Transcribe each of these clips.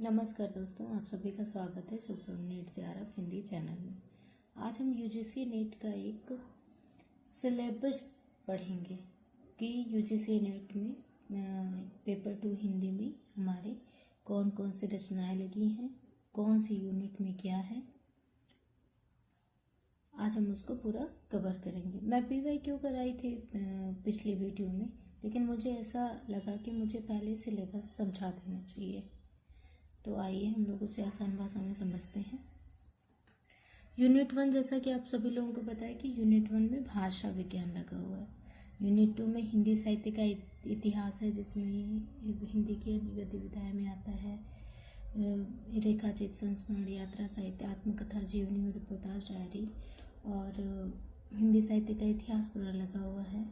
नमस्कार दोस्तों, आप सभी का स्वागत है सुप्रनेट जेआरएफ हिंदी चैनल में। आज हम यूजीसी नेट का एक सिलेबस पढ़ेंगे कि यूजीसी नेट में पेपर 2 हिंदी में हमारे कौन कौन सी रचनाएं लगी हैं, कौन सी यूनिट में क्या है। आज हम उसको पूरा कवर करेंगे। मैं पीवाईक्यू कराई थी पिछली वीडियो में, लेकिन मुझे ऐसा लगा कि मुझे पहले सिलेबस समझा देना चाहिए। तो आइए हम लोग उसे आसान भाषा में समझते हैं। यूनिट 1, जैसा कि आप सभी लोगों को पता है कि यूनिट 1 में भाषा विज्ञान लगा हुआ है। यूनिट 2 में हिंदी साहित्य का इतिहास है, जिसमें हिंदी की गतिविधियों में आता है रेखाचित्र, संस्मरण, यात्रा साहित्य, आत्मकथा, जीवनी और रिपोर्टाज, डायरी और हिंदी साहित्य का इतिहास पूरा लगा हुआ है।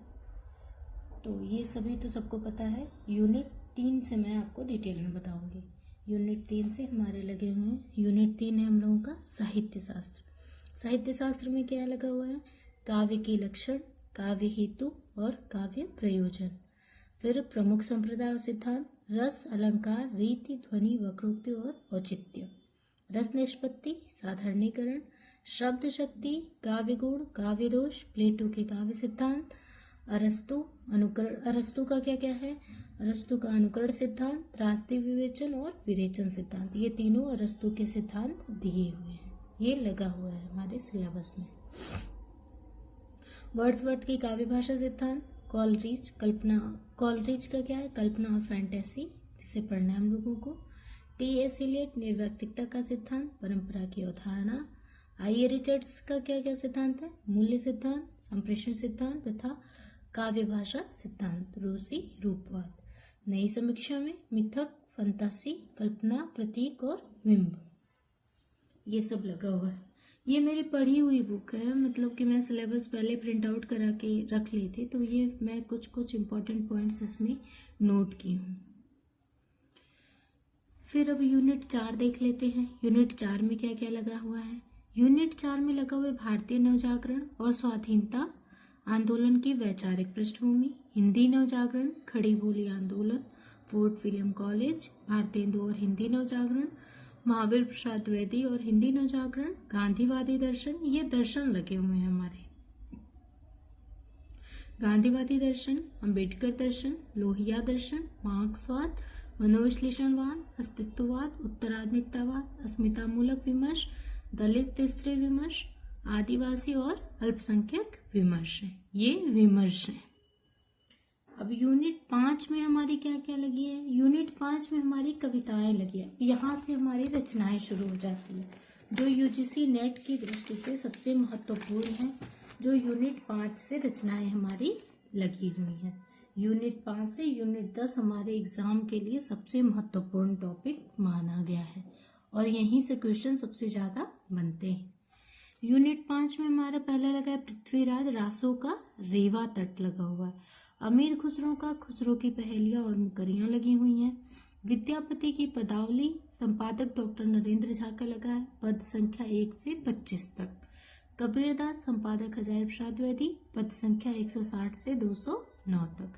तो ये सभी तो सबको पता है। यूनिट 3 से मैं आपको डिटेल में बताऊंगी। यूनिट 3 से हमारे लगे हुए हैं। यूनिट 3 है हम लोगों का साहित्य शास्त्र। साहित्य शास्त्र में क्या लगा हुआ है? काव्य की लक्षण, काव्य हेतु और काव्य प्रयोजन। फिर प्रमुख संप्रदाय और सिद्धांत, रस, अलंकार, रीति, ध्वनि, वक्रोक्ति और औचित्य, रस निष्पत्ति, साधारणीकरण, शब्द शक्ति, काव्य गुण, काव्य दोष, प्लेटो के काव्य सिद्धांत, अरस्तु अनुकरण, अरस्तु का क्या क्या है? अरस्तु का अनुकरण सिद्धांत, त्रासदी विवेचन और विरेचन सिद्धांत। ये तीनों अरस्तु के सिद्धांत दिए हुए हैं, ये लगा हुआ है हमारे सिलेबस में। वर्ड्सवर्थ की काव्य भाषा सिद्धांत, कॉलरिज, कल्पना, कॉलरिज का क्या है? कल्पना और फैंटेसी, जिसे पढ़ना है हम लोगों को। टी.एस. इलियट, निर्व्यक्तिकता का सिद्धांत, परंपरा की अवधारणा। आई. रिचर्ड्स का क्या क्या सिद्धांत है? मूल्य सिद्धांत, संप्रेषण सिद्धांत तथा काव्य भाषा सिद्धांत, रूसी रूपवाद। नई समीक्षा में मिथक, फंतासी, कल्पना, प्रतीक और बिंब, ये सब लगा हुआ है। ये मेरी पढ़ी हुई बुक है, मतलब कि मैं सिलेबस पहले प्रिंट आउट करा के रख ली थी, तो ये मैं कुछ कुछ इंपॉर्टेंट पॉइंट्स इसमें नोट की हूँ। फिर अब यूनिट 4 देख लेते हैं। यूनिट 4 में क्या क्या लगा हुआ है? यूनिट 4 में लगा हुआ है भारतीय नवजागरण और स्वाधीनता आंदोलन की वैचारिक पृष्ठभूमि, हिंदी नवजागरण, खड़ी बोली आंदोलन, फोर्ट विलियम कॉलेज, भारतेंदु और हिंदी नवजागरण, महावीर प्रसाद द्विवेदी और हिंदी नवजागरण, गांधीवादी दर्शन, ये दर्शन लगे हुए हैं हमारे। गांधीवादी दर्शन, अंबेडकर दर्शन, लोहिया दर्शन, मार्क्सवाद, मनोविश्लेषणवाद, अस्तित्ववाद, उत्तराधुनिकतावाद, अस्मितामूलक विमर्श, दलित स्त्री विमर्श, आदिवासी और अल्पसंख्यक विमर्श है। ये विमर्श है। अब यूनिट 5 में हमारी क्या क्या लगी है? यूनिट 5 में हमारी कविताएं लगी है। यहाँ से हमारी रचनाएं शुरू हो जाती है, जो यूजीसी नेट की दृष्टि से सबसे महत्वपूर्ण है। जो यूनिट 5 से रचनाएं हमारी लगी हुई हैं। यूनिट 5 से यूनिट 10 हमारे एग्जाम के लिए सबसे महत्वपूर्ण टॉपिक माना गया है और यहीं से क्वेश्चन सबसे ज्यादा बनते हैं। यूनिट 5 में हमारा पहला लगा है पृथ्वीराज रासो का रेवा तट लगा हुआ है। अमीर खुसरो का खुसरो की पहेलियां और मुकरियां लगी हुई हैं। विद्यापति की पदावली, संपादक डॉक्टर नरेंद्र झा का लगा है, पद संख्या 1 से 25 तक। कबीरदास, संपादक हजारी प्रसाद द्विवेदी, पद संख्या 160 से 209 तक।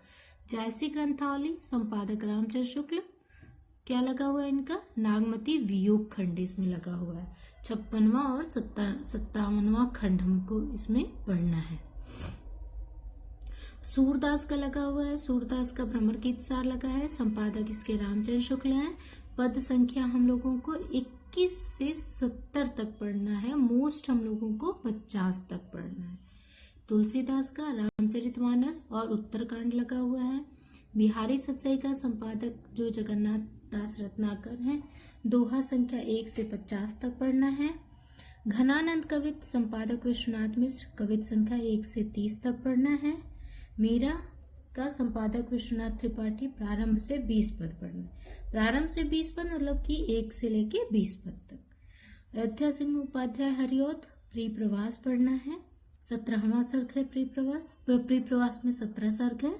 जायसी ग्रंथावली, संपादक रामचंद्र शुक्ल, क्या लगा हुआ है इनका? नागमती वियोग खंड इसमें लगा हुआ है। 56वां और 57वां खंड हमको इसमें पढ़ना है। सूरदास का लगा हुआ है, सूरदास का भ्रमर गीत सार लगा है, संपादक इसके रामचंद्र शुक्ल हैं। पद संख्या हम लोगों को 21 से 70 तक पढ़ना है, मोस्ट हम लोगों को 50 तक पढ़ना है। तुलसीदास का रामचरितमानस और उत्तरकांड लगा हुआ है। बिहारी सतसई का संपादक जो जगन्नाथ दास रत्नाकर हैं, दोहा संख्या 1 से 50 तक पढ़ना है। घनानंद कवित, संपादक विश्वनाथ मिश्र, कवित संख्या 1 से 30 तक पढ़ना है। मीरा का संपादक विश्वनाथ त्रिपाठी, प्रारंभ से 20 पद पढ़ना है। प्रारंभ से 20 पद मतलब कि 1 से लेके 20 पद तक। अयोध्या सिंह उपाध्याय हरिऔध, प्री प्रवास पढ़ना है। 17वां सर्ग है प्री प्रवास। प्री प्रवास में 17 सर्ग है।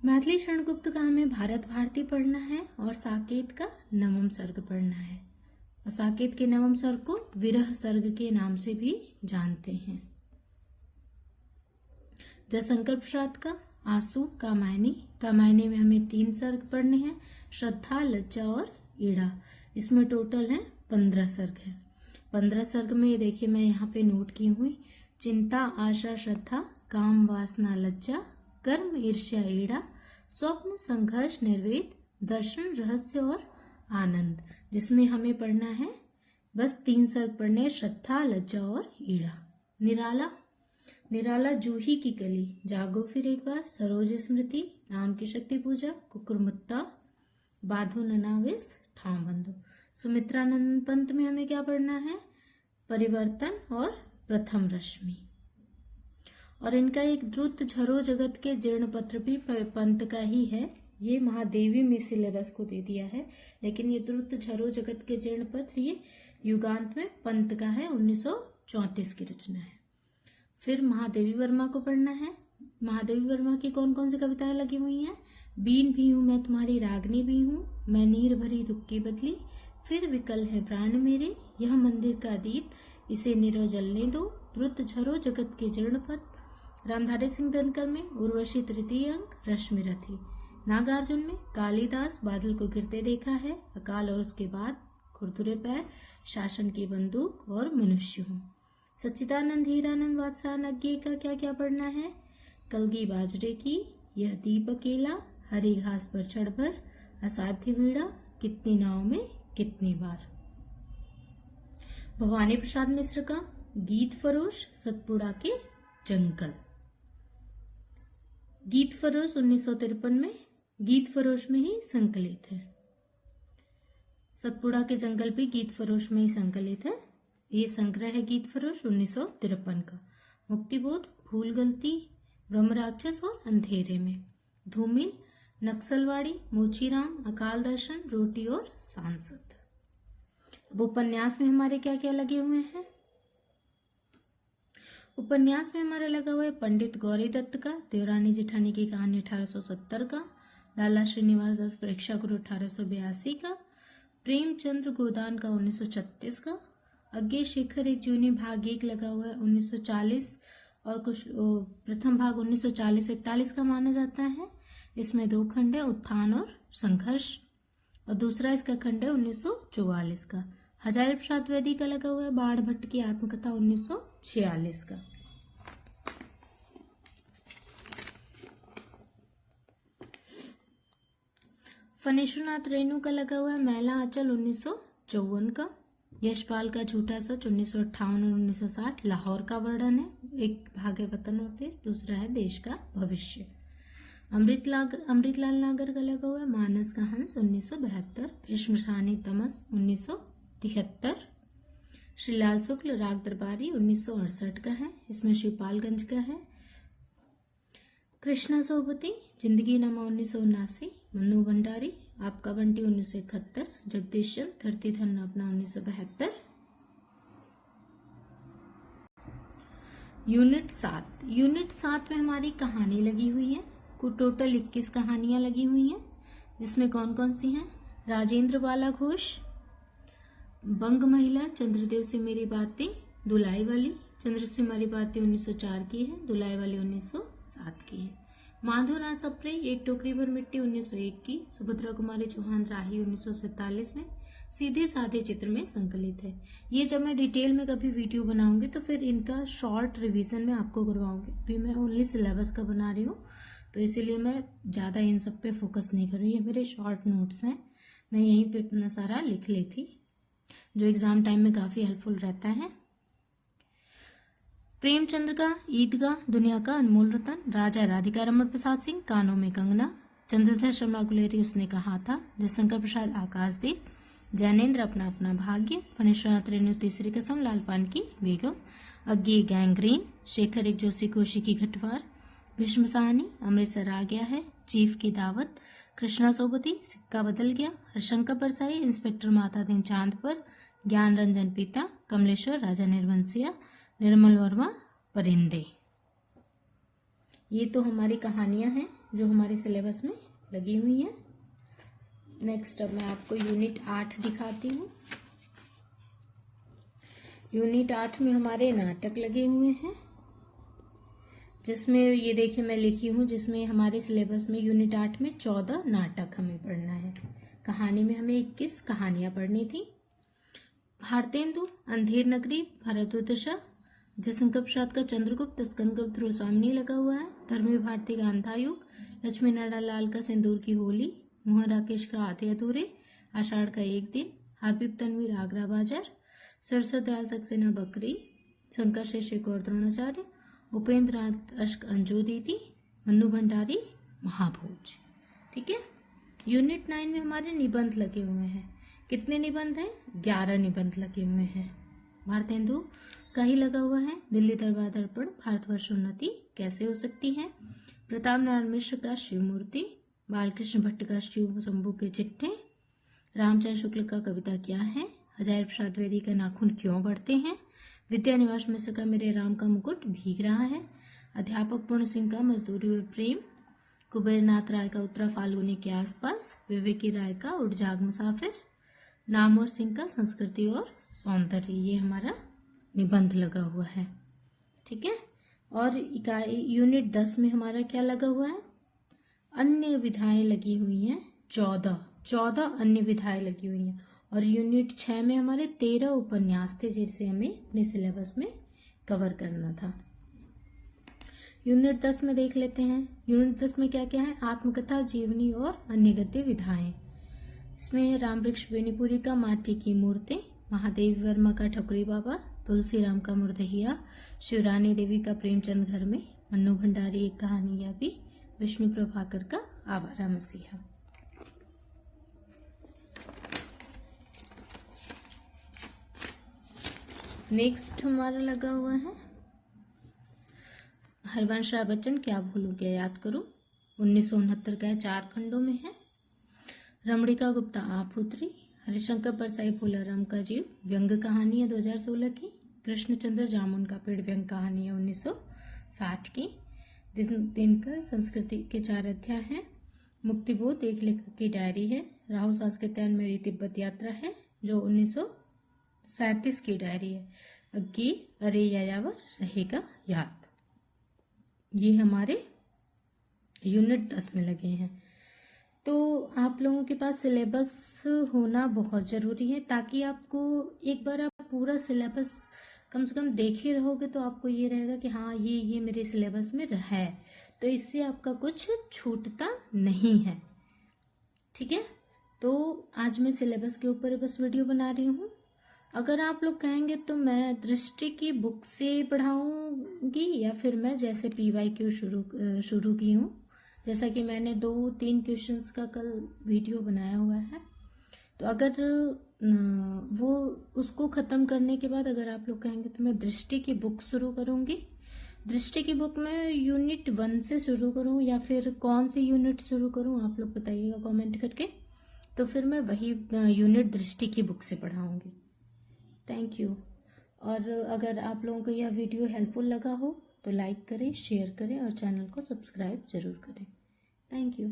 मैथिली शरणगुप्त का हमें भारत भारती पढ़ना है और साकेत का 9वां सर्ग पढ़ना है। और साकेत के 9वां सर्ग को विरह सर्ग के नाम से भी जानते हैं। जयशंकर प्रसाद का आंसू, कामायनी, कामायनी में हमें 3 सर्ग पढ़ने हैं, श्रद्धा, लज्जा और ईड़ा। इसमें टोटल है 15 सर्ग है। 15 सर्ग में ये देखिए मैं यहाँ पे नोट की हुई, चिंता, आशा, श्रद्धा, काम, वासना, लज्जा, कर्म, ईर्ष्या, ईड़ा, स्वप्न, संघर्ष, निर्वेद, दर्शन, रहस्य और आनंद, जिसमें हमें पढ़ना है बस 3 सर्ग पढ़ने, श्रद्धा, लज्जा और ईड़ा। निराला, निराला, जूही की कली, जागो फिर एक बार, सरोज स्मृति, राम की शक्ति पूजा, कुकुरमुत्ता, बाधो ननाविस, ठाव बंधो। सुमित्रानंद पंत में हमें क्या पढ़ना है? परिवर्तन और प्रथम रश्मि। और इनका एक द्रुत झरो जगत के जीर्ण पत्र भी पंत का ही है। ये महादेवी में सिलेबस को दे दिया है, लेकिन ये द्रुत झरो जगत के जीर्ण पत्र ये युगांत में पंत का है, 1934 की रचना है। फिर महादेवी वर्मा को पढ़ना है। महादेवी वर्मा की कौन कौन सी कविताएं लगी हुई हैं? बीन भी हूँ मैं तुम्हारी रागनी भी हूँ, मैं नीर भरी दुख की बदली, फिर विकल है प्राण मेरे, यह मंदिर का दीप, इसे निरो जलने दो, द्रुत झरो जगत के जीर्ण पत्र। रामधारी सिंह दिनकर में उर्वशी तृतीय अंक, रश्मि रथी। नागार्जुन में कालिदास, बादल को गिरते देखा है, अकाल और उसके बाद, खुरदुरे पैर, शासन की बंदूक और मनुष्य हूँ। सच्चिदानंद हीरानंद वात्सायन का क्या क्या पढ़ना है? कलगी बाजरे की, यह दीप अकेला, हरी घास पर चढ़ भर, असाध्य वीड़ा, कितनी नाव में कितनी बार। भवानी प्रसाद मिश्र का गीत फरोश, सतपुड़ा के जंगल। गीत फरोश 1953 में गीत फरोश में ही संकलित है। सतपुड़ा के जंगल भी गीत फरोश में ही संकलित है। ये संग्रह है गीत फरोश 1953 का। मुक्तिबोध, भूल गलती, ब्रह्म राक्षस और अंधेरे में। धूमिल, नक्सलवाड़ी, मोचीराम, अकाल दर्शन, रोटी और सांसद। अब उपन्यास में हमारे क्या क्या लगे हुए हैं? उपन्यास में हमारा लगा हुआ है पंडित गौरी दत्त का देवरानी जेठानी की कहानी 1870 का, लाला श्रीनिवास दास परीक्षा गुरु 1882 का, प्रेमचंद्र गोदान का 1936 का, अज्ञे शेखर एक जूनी भाग 1 लगा हुआ है 1940 और कुछ प्रथम भाग 1940-41 का माना जाता है। इसमें 2 खंड है, उत्थान और संघर्ष, और दूसरा इसका खंड है 1944 का। हजारी प्रसाद द्विवेदी का लगा हुआ है बाढ़ भट्ट की आत्मकथा 1946 का। फणीश्वरनाथ रेणु का लगा हुआ है मैला आंचल 1954 का। यशपाल का झूठा सच 1958 और 1960 लाहौर का वर्णन है। एक भाग है वतन और देश, दूसरा है देश का भविष्य। अमृतलाल नागर का लगा हुआ है मानस का हंस 1972, भीष्मशानी तमस 1973, श्रीलाल शुक्ल राग दरबारी 1968 का है, इसमें शिवपालगंज का है। कृष्णा सोबती जिंदगी नमा 1979, मन्नू भंडारी आपका बंटी 1971, जगदीश चंद धरती धन अपना 1972। यूनिट 7 में हमारी कहानी लगी हुई है। टोटल 21 कहानियां लगी हुई हैं, जिसमें कौन कौन सी हैं? राजेंद्र बाला घोष, बंग महिला, चंद्रदेव से मेरी बातें, दुलाई वाली, चंद्र से मेरी बातें 1904 की है, दुलाई वाली 1907 की है। माधवराज सप्रे एक टोकरी भर मिट्टी 1901 की, सुभद्रा कुमारी चौहान राही 1947 में, सीधे साधे चित्र में संकलित है। ये जब मैं डिटेल में कभी वीडियो बनाऊंगी तो फिर इनका शॉर्ट रिवीजन में आपको करवाऊंगी। अभी मैं ओनली सिलेबस का बना रही हूँ, तो इसीलिए मैं ज़्यादा इन सब पे फोकस नहीं कर रही। ये मेरे शॉर्ट नोट्स हैं, मैं यहीं पे अपना सारा लिख लेती, जो एग्जाम टाइम में काफ़ी हेल्पफुल रहता है। प्रेमचंद्र का ईदगाह, दुनिया का अनमोल रतन, राजा राधिका रमण प्रसाद सिंह, कानों में कंगना, चंद्रधर शर्मा गुलेरी उसने कहा था, जयशंकर प्रसाद आकाशदीप, जैनेन्द्र अपना अपना भाग्य, फणीश्वरनाथ रेणु तीसरी कसम, लालपान की बेगम, अज्ञे गैंग्रीन, शेखर एक जोशी कोशी की घटवार, भीष्म साहनी, अमृतसर आ गया है, चीफ की दावत, कृष्णा सोबती, सिक्का बदल गया, हरशंकर परसाई, इंस्पेक्टर माता दिन चांद पर, ज्ञान रंजन पिता, कमलेश्वर राजा निर्वंशिया, निर्मल वर्मा परिंदे। ये तो हमारी कहानियां हैं जो हमारे सिलेबस में लगी हुई हैं। नेक्स्ट अब मैं आपको यूनिट 8 दिखाती हूँ। यूनिट 8 में हमारे नाटक लगे हुए हैं, जिसमें ये देखिए मैं लिखी हूँ, जिसमें हमारे सिलेबस में यूनिट 8 में 14 नाटक हमें पढ़ना है। कहानी में हमें 21 कहानियां पढ़नी थी। भारतेंदु, अंधेर नगरी, भारतोदशा, जयशंकर प्रसाद का चंद्रगुप्त, स्कंदगुप्त गोस्वामी लगा हुआ है, धर्मी भारती का अंधा युग, लक्ष्मी नारायण लाल का सिंदूर की होली, मोहन राकेश का आधे अधूरे, आषाढ़ का एक दिन, हबीब तनवीर आगरा बाजार, सरसों दयाल सक्सेना बकरी, शंकर शिक्षक और द्रोणाचार्य, उपेंद्र नाथ अश्क अंजू दीदी, मन्नू भंडारी महाभोज। ठीक है। यूनिट 9 में हमारे निबंध लगे हुए हैं। कितने निबंध हैं? 11 निबंध लगे हुए हैं। भारतेंदु का ही लगा हुआ है, दिल्ली दरबार दर्पण, भारतवर्ष उन्नति कैसे हो सकती है, प्रताप नारायण मिश्र का शिव मूर्ति, बालकृष्ण भट्ट का शिव शंभू के चिट्ठे, रामचंद्र शुक्ल का कविता क्या है, हजारी प्रसाद द्विवेदी का नाखून क्यों बढ़ते हैं, विद्यानिवास मिश्र का मेरे राम का मुकुट भीग रहा है, अध्यापक पूर्ण सिंह का मजदूरी और प्रेम, कुबेरनाथ राय का उत्तरा फाल्गुनी के आसपास, विवेकी राय का उठ जाग मुसाफिर, नामवर सिंह का संस्कृति और सौंदर्य, ये हमारा निबंध लगा हुआ है। ठीक है। और इकाई यूनिट 10 में हमारा क्या लगा हुआ है? अन्य विधाएं लगी हुई हैं 14 अन्य विधाएं लगी हुई हैं। और यूनिट 6 में हमारे 13 उपन्यास थे जिसे हमें अपने सिलेबस में कवर करना था। यूनिट 10 में देख लेते हैं। यूनिट 10 में क्या क्या है? आत्मकथा, जीवनी और अन्य गद्य विधाएं। इसमें रामवृक्ष बेनीपुरी का माटी की मूर्तें, महादेवी वर्मा का ठकुरी बाबा, तुलसीराम का मुर्दहिया, शिवरानी देवी का प्रेमचंद घर में, मन्नू भंडारी एक कहानी या भी, विष्णु प्रभाकर का आवारा मसीहा। नेक्स्ट हमारा लगा हुआ है हरवंश राय बच्चन क्या भूलूं क्या याद करूं, 1969 का है, 4 खंडों में है। रमणिका गुप्ता आप उतरी, हरिशंकर परसाई फूलाराम का जीव व्यंग कहानी है 2016 की, कृष्णचंद्र जामुन का पेड़ व्यंग कहानी है 1960 की, दिनकर संस्कृति के 4 अध्याय हैं, मुक्तिबोध एक लेखक की डायरी है, राहुल सांस्कृत्यायन मेरी तिब्बत यात्रा है जो 1937 की डायरी है, अग्गी अरे यायावर रहेगा याद। ये हमारे यूनिट 10 में लगे हैं। तो आप लोगों के पास सिलेबस होना बहुत ज़रूरी है ताकि आपको एक बार आप पूरा सिलेबस कम से कम देख ही रहोगे तो आपको ये रहेगा कि हाँ ये मेरे सिलेबस में है, तो इससे आपका कुछ छूटता नहीं है। ठीक है। तो आज मैं सिलेबस के ऊपर बस वीडियो बना रही हूँ। अगर आप लोग कहेंगे तो मैं दृष्टि की बुक से पढ़ाऊँगी या फिर मैं जैसे PYQ शुरू की हूँ, जैसा कि मैंने 2-3 क्वेश्चंस का कल वीडियो बनाया हुआ है, तो अगर वो उसको ख़त्म करने के बाद अगर आप लोग कहेंगे तो मैं दृष्टि की बुक शुरू करूँगी। दृष्टि की बुक में यूनिट 1 से शुरू करूँ या फिर कौन सी यूनिट शुरू करूँ आप लोग बताइएगा कमेंट करके, तो फिर मैं वही यूनिट दृष्टि की बुक से पढ़ाऊँगी। Thank you. और अगर आप लोगों को यह वीडियो हेल्पफुल लगा हो तो लाइक करें, शेयर करें और चैनल को सब्सक्राइब जरूर करें। Thank you.